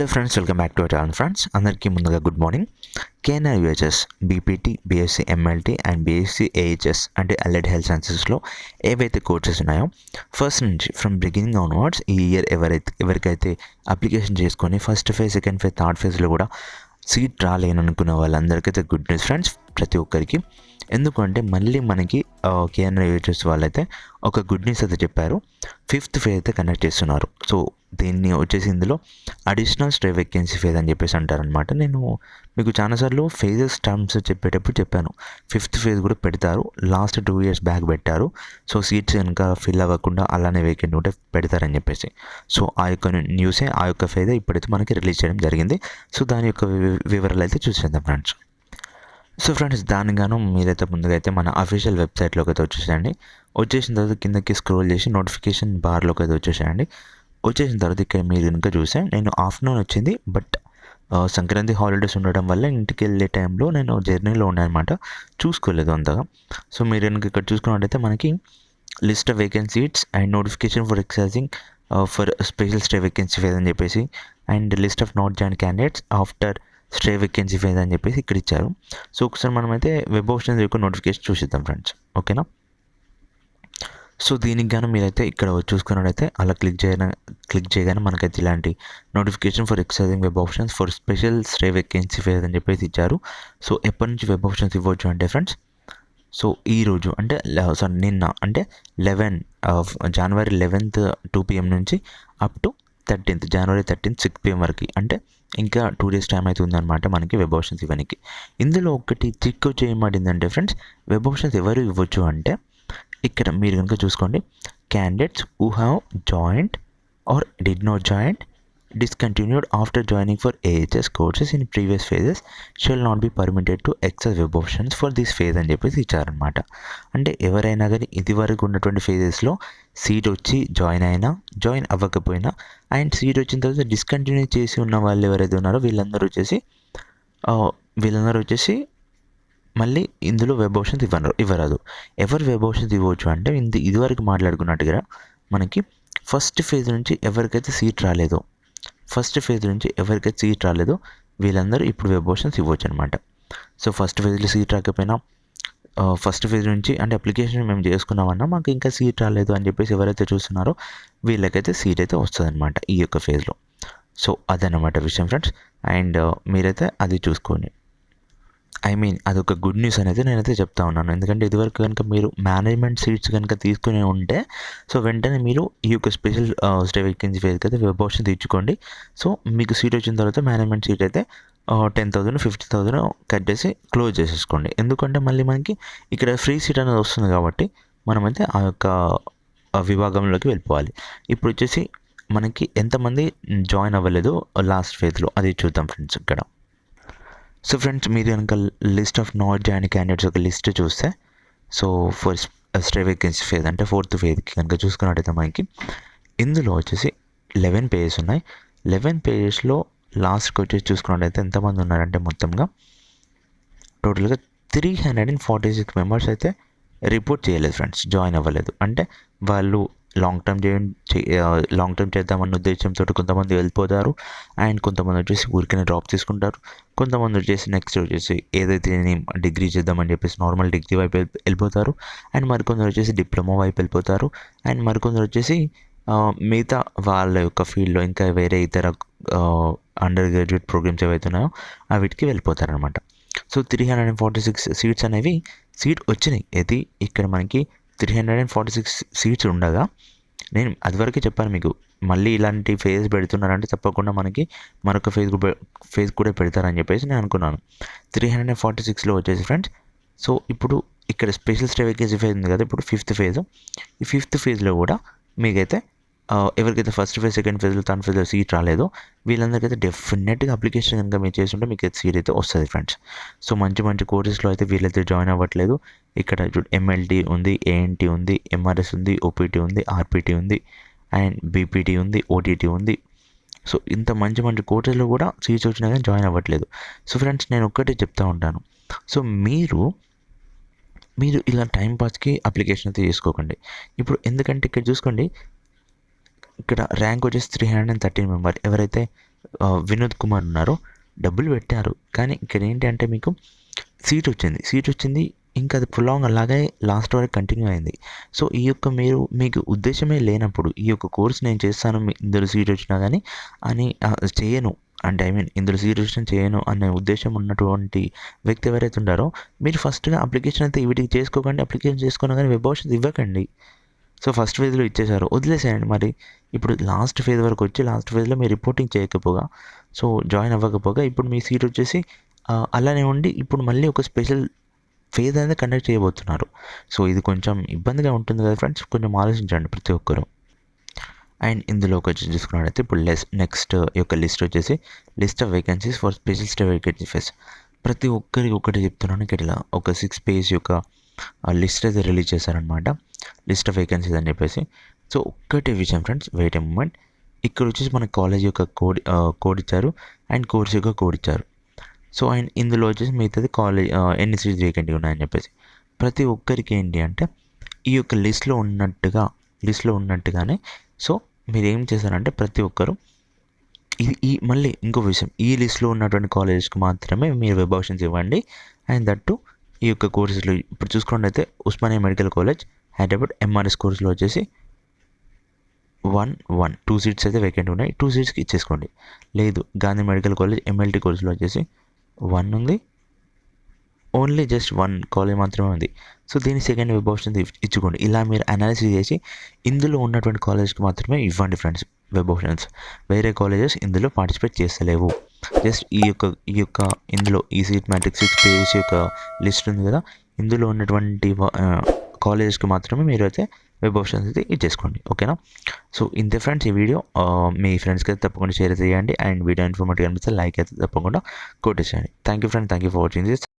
Hello friends, welcome back to our channel. Friends అందరికీ ముందుగా good morning. KNR UHS, BPT, BSc MLT and BSc AHS అంటే allied health సైన్సెస్లో ఏవైతే courses ఉన్నాయో first నుంచి from beginning onwards ఈ year ఎవరికైతే application చేసుకొని first phase, second phase, third ఫేజ్లో కూడా సీట్ రాలేననుకున్న వాళ్ళందరికైతే గుడ్ న్యూస్ ఫ్రెండ్స్, ప్రతి ఒక్కరికి. ఎందుకంటే మళ్ళీ మనకి కేఎన్ఆర్ యూహెచ్ఎస్ వాళ్ళైతే ఒక గుడ్ న్యూస్ అయితే చెప్పారు. ఫిఫ్త్ ఫేజ్ అయితే కండక్ట్ చేస్తున్నారు. సో దీన్ని వచ్చేసి ఇందులో అడిషనల్ స్టే వేకెన్సీ ఫేజ్ అని చెప్పేసి అంటారనమాట. నేను మీకు చాలాసార్లు ఫేజెస్ టర్మ్స్ చెప్పేటప్పుడు చెప్పాను, ఫిఫ్త్ ఫేజ్ కూడా పెడతారు. లాస్ట్ 2 years బ్యాక్ పెట్టారు. సో సీట్స్ కనుక ఫిల్ అవ్వకుండా అలానే వేకెంట్ ఉంటే పెడతారని చెప్పేసి. సో ఆ యొక్క న్యూసే, ఆ యొక్క ఫేజ్ ఇప్పుడైతే మనకి రిలీజ్ చేయడం జరిగింది. సో దాని యొక్క వివరాలు అయితే చూసేద్దాం ఫ్రెండ్స్. సో ఫ్రెండ్స్, దానిగాను మీరైతే ముందుగా అయితే మన అఫీషియల్ వెబ్సైట్లోకి అయితే వచ్చేసేయండి. వచ్చేసిన తర్వాత కిందకి స్క్రోల్ చేసి నోటిఫికేషన్ బార్లోకి అయితే వచ్చేసేయండి. వచ్చేసిన తర్వాత ఇక్కడ మీరు కనుక చూస్తే నేను ఆఫ్టర్నూన్ వచ్చింది, బట్ సంక్రాంతి హాలిడేస్ ఉండడం వల్ల ఇంటికి వెళ్ళే టైంలో నేను జర్నీలో ఉన్నానమాట, చూసుకోలేదు అంతగా. సో మీరు కనుక ఇక్కడ చూసుకున్నట్టయితే మనకి list of vacancy seats and notification for exercising for special stray vacancy phase అని చెప్పేసి and list of not join candidates after stray vacancy phase అని చెప్పేసి ఇక్కడ ఇచ్చారు. సో ఒకసారి మనమైతే వెబ్ ఆప్షన్స్ యొక్క నోటిఫికేషన్ చూసిద్దాం ఫ్రెండ్స్, ఓకేనా. సో దీనికి గాను మీరైతే ఇక్కడ చూసుకున్నట్టయితే అలా క్లిక్ చేయగానే మనకైతే ఇలాంటి notification for exercising web options for special stray vacancy phase అని చెప్పేసి ఇచ్చారు. సో ఎప్పటి నుంచి వెబ్ ఆప్షన్స్ ఇవ్వచ్చు అంటే ఫ్రెండ్స్, సో ఈరోజు అంటే నిన్న అంటే January 11th 2 PM నుంచి up to January 13th 6 PM వరకు, అంటే ఇంకా 2 days టైం అయితే ఉందన్నమాట మనకి వెబ్ ఆప్షన్స్ ఇవ్వడానికి. ఇందులో ఒకటి చిక్కు చేయబడిందంటే ఫ్రెండ్స్, వెబ్ ఆప్షన్స్ ఎవరు ఇవ్వచ్చు అంటే ఇక్కడ మీరు కనుక చూసుకోండి, candidates who have joint or did not joint discontinued after joining for AHS courses in previous phases shall not be permitted to access web options for this phase అని చెప్పేసి ఇచ్చారనమాట. అంటే ఎవరైనా కానీ ఇదివరకు ఉన్నటువంటి ఫేజెస్లో సీట్ వచ్చి జాయిన్ అవ్వకపోయినా అండ్ సీట్ వచ్చిన తర్వాత డిస్కంటిన్యూ చేసి ఉన్న వాళ్ళు ఎవరైతే ఉన్నారో వీళ్ళందరూ వచ్చేసి మళ్ళీ ఇందులో వెబ్ ఆప్షన్స్ ఇవ్వరాదు. ఎవరు వెబ్ ఆప్షన్స్ ఇవ్వచ్చు అంటే ఇదివరకు మాట్లాడుకున్నట్టుగా మనకి ఫస్ట్ ఫేజ్ నుంచి ఎవరికైతే సీట్ రాలేదో వీళ్ళందరూ ఇప్పుడు వెబ్ ఆప్షన్స్ ఇవ్వచ్చు అనమాట. సో ఫస్ట్ ఫేజ్లో సీట్ రాకపోయినా ఫస్ట్ ఫేజ్ నుంచి అంటే అప్లికేషన్ మేము చేసుకున్నామన్నా మాకు ఇంకా సీట్ రాలేదు అని చెప్పేసి ఎవరైతే చూస్తున్నారో వీళ్ళకైతే సీట్ అయితే వస్తుంది అనమాట ఈ యొక్క ఫేజ్లో. సో అదనమాట విషయం ఫ్రెండ్స్, అండ్ మీరైతే అది చూసుకోండి. అదొక గుడ్ న్యూస్ అనేది నేనైతే చెప్తా ఉన్నాను. ఎందుకంటే ఇదివరకు కనుక మీరు మేనేజ్మెంట్ సీట్స్ కనుక తీసుకుని ఉంటే సో వెంటనే మీరు ఈ యొక్క స్పెషల్ స్టే వేకెన్సీ ఫేజ్కి అయితే వెబ్ ఆప్షన్ తెచ్చుకోండి. సో మీకు సీట్ వచ్చిన తర్వాత మేనేజ్మెంట్ సీట్ అయితే 10,000 50,000 కట్ చేసి క్లోజ్ చేసేసుకోండి. ఎందుకంటే మళ్ళీ మనకి ఇక్కడ ఫ్రీ సీట్ అనేది వస్తుంది కాబట్టి మనమైతే ఆ యొక్క విభాగంలోకి వెళ్ళిపోవాలి. ఇప్పుడు వచ్చేసి మనకి ఎంతమంది జాయిన్ అవ్వలేదు లాస్ట్ ఫేజ్లో అది చూద్దాం ఫ్రెండ్స్ ఇక్కడ. సో ఫ్రెండ్స్, మీరు కనుక list of not join candidates ఒక లిస్ట్ చూస్తే, so for stray vacancy phase అంటే 4th ఫేజ్కి కనుక చూసుకున్నట్టయితే మనకి ఇందులో వచ్చేసి 11 pages ఉన్నాయి. 11 pagesలో లాస్ట్కి వచ్చేసి చూసుకున్నట్టయితే ఎంతమంది ఉన్నారంటే మొత్తంగా టోటల్గా 346 members అయితే రిపోర్ట్ చేయలేదు ఫ్రెండ్స్, జాయిన్ అవ్వలేదు. అంటే వాళ్ళు లాంగ్ టర్మ్ చేద్దామన్న ఉద్దేశంతో కొంతమంది వెళ్ళిపోతారు అండ్ కొంతమంది వచ్చేసి ఊరికనే డ్రాప్ తీసుకుంటారు. కొంతమంది వచ్చేసి నెక్స్ట్ వచ్చేసి ఏదైతే డిగ్రీ చేద్దామని చెప్పేసి నార్మల్ డిగ్రీ వైపు వెళ్ళిపోతారు అండ్ మరికొందరు వచ్చేసి డిప్లొమా వైపు వెళ్ళిపోతారు అండ్ మరికొందరు వచ్చేసి మిగతా వాళ్ళ యొక్క ఫీల్డ్లో ఇంకా వేరే ఇతర అండర్ గ్రాడ్యుయేట్ ప్రోగ్రామ్స్ ఏవైతే ఉన్నాయో వీటికి వెళ్ళిపోతారు అనమాట. సో 346 సీట్స్ అనేవి వచ్చినాయి. ఇది ఇక్కడ మనకి 346 సీట్స్ ఉండగా నేను అదివరకే చెప్పాను మీకు, మళ్ళీ ఇలాంటి ఫేజ్ పెడుతున్నారంటే తప్పకుండా మనకి మరొక ఫేజ్ కూడా పెడతారని చెప్పేసి నేను అనుకున్నాను. 346లో వచ్చేసి ఫ్రెండ్స్, సో ఇప్పుడు ఇక్కడ స్పెషల్ స్టే వేకెన్సీ ఫేజ్ ఉంది కదా, ఇప్పుడు 5th ఫేజ్. ఈ 5th ఫేజ్లో కూడా మీకైతే ఎవరికైతే ఫస్ట్ ఫేజ్, సెకండ్ ఫేజ్లో, థర్డ్ ఫేజ్లో సీట్ రాలేదో వీళ్ళందరికైతే డెఫినెట్గా అప్లికేషన్ కనుక మీరు చేస్తుంటే మీకు అయితే సీట్ అయితే వస్తుంది ఫ్రెండ్స్. సో మంచి కోర్సెస్లో అయితే వీళ్ళైతే జాయిన్ అవ్వట్లేదు. ఇక్కడ ఎంఎల్టీ ఉంది, ఏఎన్టీ ఉంది, ఎంఆర్ఎస్ ఉంది, ఓపీటీ ఉంది, ఆర్పీటీ ఉంది అండ్ బీపీటీ ఉంది, ఓటీటీ ఉంది. సో ఇంత మంచి కోర్సెస్లో కూడా సీట్స్ వచ్చినా కానీ జాయిన్ అవ్వట్లేదు. సో ఫ్రెండ్స్, నేను ఒక్కటే చెప్తూ ఉంటాను, సో మీరు ఇలా టైంపాస్కి అప్లికేషన్ అయితే చేసుకోకండి. ఇప్పుడు ఎందుకంటే ఇక్కడ చూసుకోండి, ఇక్కడ ర్యాంక్ వచ్చేసి 313 members. ఎవరైతే వినోద్ కుమార్ ఉన్నారు, డబ్బులు పెట్టారు. కానీ ఇక్కడ ఏంటి అంటే మీకు సీట్ వచ్చింది. ఇంకా అది ప్రొలాంగ్ అలాగే లాస్ట్ వరకు కంటిన్యూ అయింది. సో ఈ యొక్క మీకు ఉద్దేశమే లేనప్పుడు ఈ యొక్క కోర్స్ నేను చేస్తాను ఇందులో సీట్ వచ్చినా కానీ అని చేయను అంటే ఇందులో సీట్ వచ్చినా చేయను అనే ఉద్దేశం ఉన్నటువంటి వ్యక్తి ఎవరైతే ఉంటారో మీరు ఫస్ట్గా అప్లికేషన్ అయితే వీటికి చేసుకోకండి. అప్లికేషన్ చేసుకున్నా కానీ వెబ్ ఆప్షన్స్ ఇవ్వకండి. సో ఫస్ట్ ఫేజ్లో ఇచ్చేసారు, వదిలేసేయండి. మరి ఇప్పుడు లాస్ట్ ఫేజ్ వరకు వచ్చి లాస్ట్ ఫేజ్లో మీరు రిపోర్టింగ్ చేయకపోగా, సో జాయిన్ అవ్వకపోగా ఇప్పుడు మీ సీట్ వచ్చేసి అలానే ఉండి ఇప్పుడు మళ్ళీ ఒక స్పెషల్ ఫేజ్ అనేది కండక్ట్ చేయబోతున్నారు. సో ఇది కొంచెం ఇబ్బందిగా ఉంటుంది కదా ఫ్రెండ్స్, కొంచెం ఆలోచించండి ప్రతి ఒక్కరు. అండ్ ఇందులోకి వచ్చి చూసుకున్నట్లయితే ఇప్పుడు నెక్స్ట్ యొక్క లిస్ట్ వచ్చేసి list of vacancies for specialist vacancy face. ప్రతి ఒక్కరికి ఒకటి చెప్తున్నాను, ఇట్లా ఒక 6 పేజ్ యొక్క లిస్ట్ అయితే రిలీజ్ చేశారనమాట, లిస్ట్ ఆఫ్ వేకెన్సీస్ అని చెప్పేసి. సో ఒక్కటే విషయం ఫ్రెండ్స్, వెయిట్ ఏ మూమెంట్. ఇక్కడ వచ్చేసి మన కాలేజ్ యొక్క కోడ్ ఇచ్చారు అండ్ కోర్స్ యొక్క కోడ్ ఇచ్చారు. సో అండ్ ఇందులో వచ్చేసి మిగతాది కాలేజ్ ఎన్ని సీట్స్ వేకెంట్గా ఉన్నాయని చెప్పేసి. ప్రతి ఒక్కరికి ఏంటి అంటే ఈ యొక్క లిస్ట్లో ఉన్నట్టుగానే సో మీరు ఏం చేశారంటే ప్రతి ఒక్కరు మళ్ళీ ఇంకో విషయం, ఈ లిస్ట్లో ఉన్నటువంటి కాలేజెస్కి మాత్రమే మీరు వెబ్ ఆప్షన్స్ ఇవ్వండి. అండ్ దట్టు ఈ యొక్క కోర్సెస్లో ఇప్పుడు చూసుకున్నట్లయితే Osmania medical college Hyderabad MRS కోర్సులో వచ్చేసి 2 సీట్స్ అయితే వేకెంట్ ఉన్నాయి, 2 సీట్స్కి ఇచ్చేసుకోండి. లేదు గాంధీ మెడికల్ కాలేజ్ ఎంఎల్టీ కోర్సులో వచ్చేసి 1 ఉంది, ఓన్లీ జస్ట్ 1 కాలేజ్ మాత్రమే ఉంది. సో దీని సెకండ్ వెబ్ ఆప్షన్స్ ఇచ్చుకోండి. ఇలా మీరు అనాలిసిస్ చేసి ఇందులో ఉన్నటువంటి కాలేజ్కి మాత్రమే ఇవ్వండి ఫ్రెండ్స్ వెబ్ ఆప్షన్స్. వేరే కాలేజెస్ ఇందులో పార్టిసిపేట్ చేస్తలేవు. జస్ట్ ఈ యొక్క ఇందులో ఈ సీట్ మ్యాట్రిక్స్ 6 పేజెస్ యొక్క లిస్ట్ ఉంది కదా, ఇందులో ఉన్నటువంటి కాలేజెస్కి మాత్రమే మీరు అయితే వెబ్ ఆప్షన్స్ అయితే ఇచ్చేసుకోండి. ఓకేనా? సో ఇంతే ఫ్రెండ్స్ ఈ వీడియో. మీ ఫ్రెండ్స్కి అయితే తప్పకుండా షేర్ చేయండి. అండ్ వీడియో ఇన్ఫర్మేటివ్ అనిపిస్తే లైక్ అయితే తప్పకుండా కొట్టేసేయండి. Thank you friends, thank you for watching this.